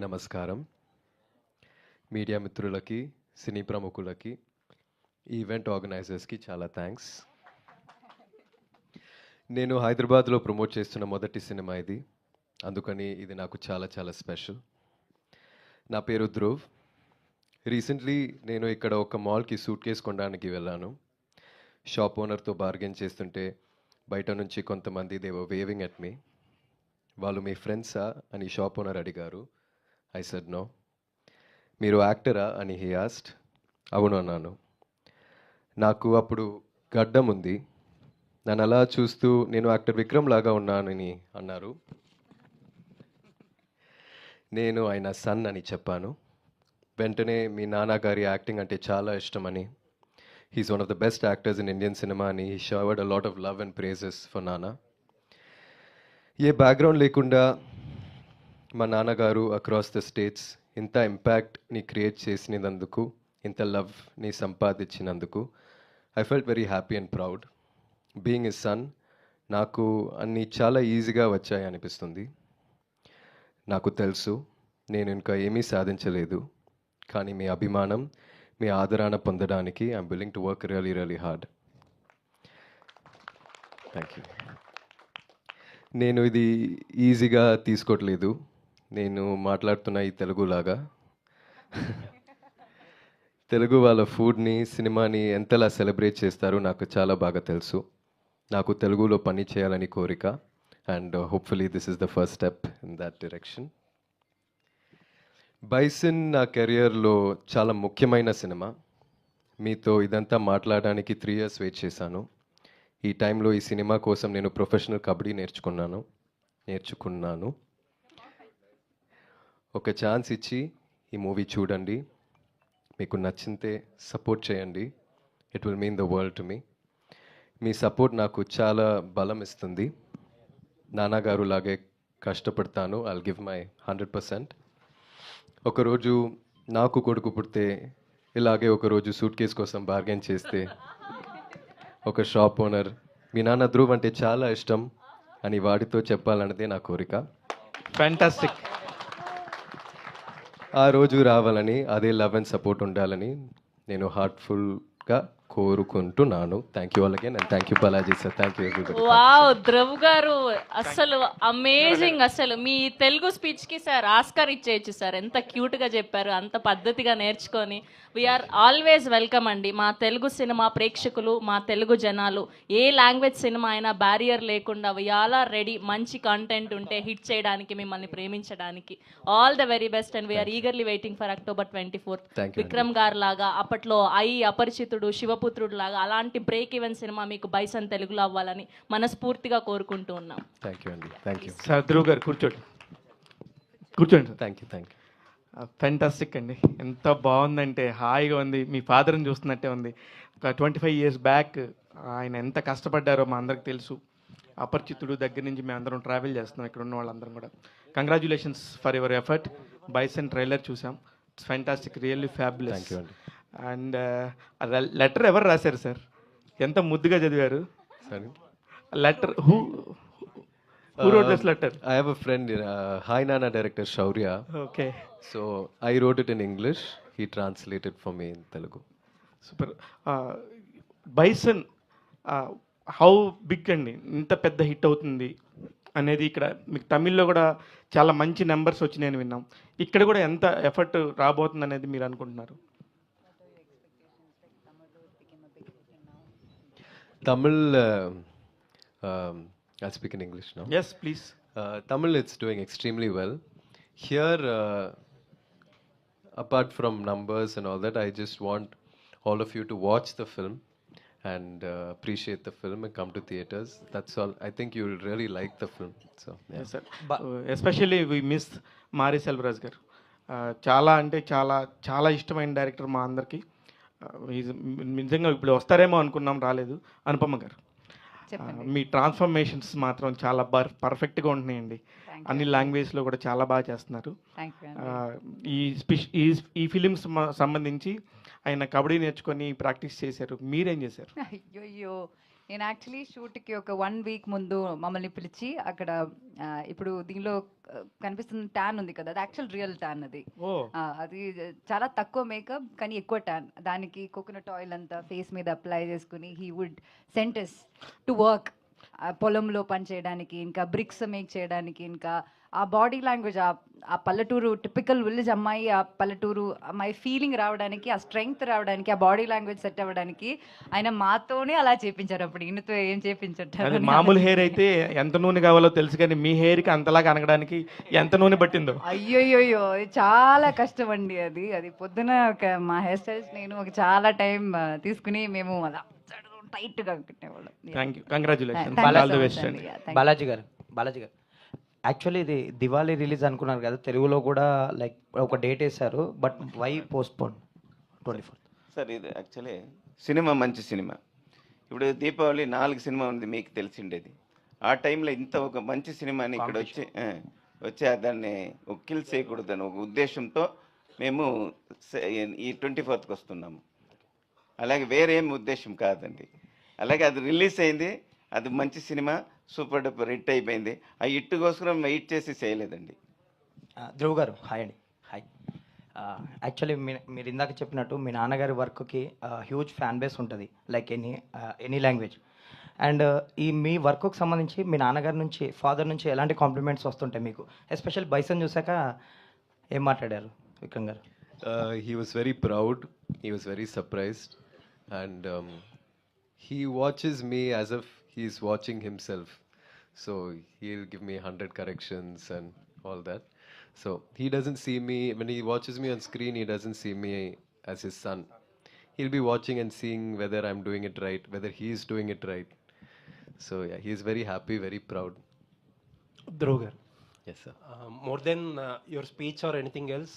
నమస్కారం. మీడియా మిత్రులకి, సినీ ప్రముఖులకి, ఈవెంట్ ఆర్గనైజర్స్‌కి చాలా థాంక్స్. నేను హైదరాబాద్‌లో ప్రమోట్ చేస్తున్న మొదటి సినిమా ఇది. అందుకని ఇది నాకు చాలా చాలా స్పెషల్. నా పేరు ధ్రువ్. రీసెంట్లీ నేను ఇక్కడ ఒక మాల్‌కి సూట్‌కేస్ కొనడానికి వెళ్ళాను. షాప్ ఓనర్‌తో బార్గెయిన్ చేస్తుంటే బయట నుంచి కొంతమంది they were waving at me. వాళ్ళు మీ ఫ్రెండ్సా అని షాప్ ఓనర్ అడిగారు. I said no. మీరు యాక్టరా అని హీ ఆస్క్డ్. అవును అన్నాను. నాకు అప్పుడు గడ్డం ఉంది. నన్ను అలా చూస్తూ నేను యాక్టర్ విక్రమ్ లాగా ఉన్నానని అన్నారు. నేను ఆయన సన్ అని చెప్పాను. వెంటనే మీ నాన్నగారి యాక్టింగ్ అంటే చాలా ఇష్టమని, he's one of the best actors in Indian cinema అని he showered a lot of love and praises for నాన్న. ఏ బ్యాక్గ్రౌండ్ లేకుండా మా నాన్నగారు అక్రాస్ ద స్టేట్స్ ఇంత ఇంపాక్ట్ని క్రియేట్ చేసినందుకు, ఇంత లవ్ని సంపాదించినందుకు I felt very happy and proud. Being a son నాకు అన్నీ చాలా ఈజీగా వచ్చాయి అనిపిస్తుంది. నాకు తెలుసు నేను ఇంకా ఏమీ సాధించలేదు, కానీ మీ అభిమానం, మీ ఆదరణ పొందడానికి I'm willing to work really really hard. Thank you. నేను ఇది ఈజీగా తీసుకోవట్లేదు. నేను మాట్లాడుతున్న ఈ తెలుగులాగా. తెలుగు వాళ్ళ ఫుడ్ని, సినిమాని ఎంతలా సెలబ్రేట్ చేస్తారో నాకు చాలా బాగా తెలుసు. నాకు తెలుగులో పని చేయాలని కోరిక and hopefully this is the first step in that direction. Bison నా కెరియర్లో చాలా ముఖ్యమైన సినిమా. మీతో ఇదంతా మాట్లాడడానికి 3 years వెయిట్ చేశాను. ఈ టైంలో ఈ సినిమా కోసం నేను ప్రొఫెషనల్ కబడ్డీ నేర్చుకున్నాను. ఒక ఛాన్స్ ఇచ్చి ఈ మూవీ చూడండి. మీకు నచ్చితే సపోర్ట్ చేయండి. It will mean the world to me. Me support నాకు చాలా బలం ఇస్తుంది. నాన్నగారు లాగే కష్టపడతాను. I'll give my 100%. ఒకరోజు నాకు కొడుకు పుడితే ఇలాగే ఒకరోజు సూట్ కేస్ కోసం బార్గెన్ చేస్తే ఒక షాప్ ఓనర్ మీ నాన్న ధ్రువ్ అంటే చాలా ఇష్టం అని వాడితో చెప్పాలన్నదే నా కోరిక. ఫ్యాంటాస్టిక్. ఆ రోజు రావాలని, అదే లవ్ అండ్ సపోర్ట్ ఉండాలని నేను హార్ట్ఫుల్గా కోరుకుంటున్నాను. Thank you all again and thank you Balaji sir. Thank you everybody. Wow, Dhruv గారు అసలు అమేజింగ్. అసలు మీ తెలుగు స్పీచ్ కి సార్ ఆస్కార్ ఇచ్చేయచ్చు సార్. ఎంత క్యూట్ గా చెప్పారు, అంత పద్ధతిగా నేర్చుకొని. వీఆర్ ఆల్వేస్ వెల్కమ్ అండి. మా తెలుగు సినిమా ప్రేక్షకులు, మా తెలుగు జనాలు ఏ లాంగ్వేజ్ సినిమా అయినా బ్యారియర్ లేకుండా వీఆర్ ఆర్ రెడీ. మంచి కంటెంట్ ఉంటే హిట్ చేయడానికి, మిమ్మల్ని ప్రేమించడానికి. All the very best and we are eagerly waiting for October 24th. Thank you. Vikram గారు లాగా, అప్పట్లో అపరిచితుడు, శివపుత్రుడు లాగా అలాంటి బ్రేక్ ఈవెన్ సినిమా మీకు బైసన్ తెలుగులో అవ్వాలని మనస్ఫూర్తిగా కోరుకుంటూ ఉన్నాం. థ్యాంక్ యూ అండి. Thank you. సార్ ధ్రువ్ గారు కూర్చోండి. కూర్చోండి sir. Thank you. Thank you. Fantastic అండి. ఎంత బాగుందంటే హాయిగా ఉంది. మీ ఫాదర్ని చూస్తున్నట్టే ఉంది. ఒక 25 years బ్యాక్ ఆయన ఎంత కష్టపడ్డారో మా అందరికి తెలుసు. అపరిచితుడు దగ్గర నుంచి మేము అందరం ట్రావెల్ చేస్తున్నాం, ఇక్కడ ఉన్న వాళ్ళందరం కూడా. Congratulations for your effort. Bison trailer చూసాం. It's fantastic, really fabulous. Thank you అండి. అండ్ లెటర్ ఎవరు రాశారు సార్? ఎంత ముద్దుగా చదివారు. సరే. Letter who wrote this letter? I have a friend, Hi Nana director Shaurya. Okay. So I wrote it in English. He translated for me in Telugu. Super. Bison how big అండి, ఇంత పెద్ద hit అవుతుంది అనేది ఇక్కడ మీకు తమిళ్లో కూడా చాలా మంచి నెంబర్స్ వచ్చినాయని విన్నాం. ఇక్కడ కూడా ఎంత ఎఫర్ట్ రాబోతుంది అనేది మీరు అనుకుంటున్నారు? Tamil, I'll speak in English now. Yes please. Tamil, it's doing extremely well. Here, apart from numbers and all that, I just want all of you to watch the film and appreciate the film and come to theaters. That's all. I think you'll really like the film. So, yeah. Sir, especially we miss Mari Selvaraj గారు. చాలా అంటే చాలా చాలా ఇష్టమైన director మా అందరికీ. నిజంగా ఇప్పుడు వస్తారేమో అనుకున్నాం, రాలేదు. అనుపమ గారు, మీ ట్రాన్స్ఫర్మేషన్స్ మాత్రం చాలా పర్ఫెక్ట్గా ఉంటున్నాయండి. అన్ని లాంగ్వేజ్లో కూడా చాలా బాగా చేస్తున్నారు. ఈ ఫిలిమ్స్ సంబంధించి ఆయన కబడ్డీ నేర్చుకొని ప్రాక్టీస్ చేశారు, మీరేం చేశారు? అయ్యో, నేను యాక్చువల్లీ షూట్కి ఒక 1 వీక్ ముందు మమ్మల్ని పిలిచి అక్కడ ఇప్పుడు దీనిలో కనిపిస్తున్న ట్యాన్ ఉంది కదా, అది యాక్చువల్ రియల్ ట్యాన్ అది. ఓ అది చాలా తక్కువ మేకప్ కానీ ఎక్కువ ట్యాన్. దానికి కోకోనట్ ఆయిల్ అంతా ఫేస్ మీద అప్లై చేసుకుని హీ వుడ్ సెంటెస్ టు వర్క్, పొలంలో పని చేయడానికి, ఇంకా బ్రిక్స్ మేక్ చేయడానికి, ఇంకా ఆ బాడీ లాంగ్వేజ్, ఆ పల్లెటూరు టిపికల్ విలేజ్ అమ్మాయి, ఆ పల్లెటూరు అమ్మాయి ఫీలింగ్ రావడానికి, ఆ స్ట్రెంగ్త్ రావడానికి, ఆ బాడీ లాంగ్వేజ్ సెట్ అవ్వడానికి ఆయన మాతోనే అలా చేపించారు. అప్పుడు ఈయనతో ఏం అది చేపించారు? మామూలు హెయిర్ అయితే ఎంత నూనె కావాలో తెలుసు, కానీ మీ హెయిర్కి అంతలాగా అనగడానికి ఎంత నూనె పట్టిందో. అయ్యోయ్యో చాలా కష్టం అండి అది. అది పొద్దున మా హెయిర్ స్టైల్స్ నేను ఒక చాలా టైం తీసుకుని మేము అలా టైట్గా పెట్టేవాళ్ళం. Thank you, congratulation, Thank you all the so much best అండి. అండి. Yeah, thank you. బాలాజీ గారు యాక్చువల్లీ ఇది దివాళీ రిలీజ్ అనుకున్నారు కదా, తెలుగులో కూడా లైక్ ఒక డేట్ వేశారు, but why postpone 24th? Sir ఇది యాక్చువల్లీ సినిమా మంచి సినిమా. ఇప్పుడు దీపావళి 4 సినిమా ఉంది మీకు తెలిసిండేది. ఆ టైంలో ఇంత ఒక మంచి సినిమాని ఇక్కడ వచ్చి దాన్ని ఒక కిల్ చేయకూడదని ఒక ఉద్దేశంతో మేము ఈ 24th వస్తున్నాము. అలాగే వేరే ఏం ఉద్దేశం కాదండి. అలాగే అది రిలీజ్ అయింది, అది మంచి సినిమా, సూపర్ డూపర్ హిట్ అయిపోయింది. ఆ హిట్ కోసం వెయిట్ చేసి చేయలేదండి. ధ్రువ్ గారు హాయ్ అండి. హాయ్. యాక్చువల్లీ మీరు ఇందాక చెప్పినట్టు మీ నాన్నగారి వర్క్కి హ్యూజ్ ఫ్యాన్ బేస్ ఉంటుంది, లైక్ ఎనీ లాంగ్వేజ్. అండ్ ఈ మీ వర్క్కి సంబంధించి మీ నాన్నగారి నుంచి, ఫాదర్ నుంచి ఎలాంటి కాంప్లిమెంట్స్ వస్తుంటాయి మీకు? ఎస్పెషల్ బైసన్ చూసాక ఏం మాట్లాడారు విక్రమ్ గారు? He was very proud, he was very surprised, and he watches me as if he's watching himself. So he'll give me 100 corrections and all that. So he doesn't see me, when he watches me on screen, he doesn't see me as his son. He'll be watching and seeing whether I'm doing it right, whether he's doing it right. So yeah, he's very happy, very proud. Dhruv garu, Yes, sir. more than your speech or anything else,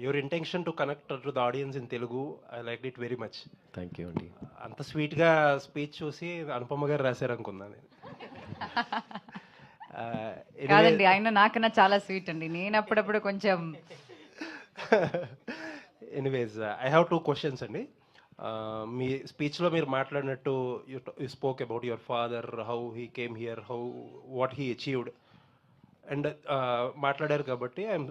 your intention to connect to the audience in Telugu, I liked it very much. Thank you, Andy. అంత స్వీట్గా speech చూసి అనుపమ గారు రాశారు అనుకున్నాను నేను. కాదండి, ఆయన నాకన్నా చాలా స్వీట్ అండి. నేను అప్పుడప్పుడు కొంచెం ఎనీవేస్ ఐ హ్యావ్ 2 questions అండి. మీ స్పీచ్లో మీరు మాట్లాడినట్టు you spoke about your father, how he came here, how what he achieved, and మాట్లాడారు కాబట్టి ఐఎమ్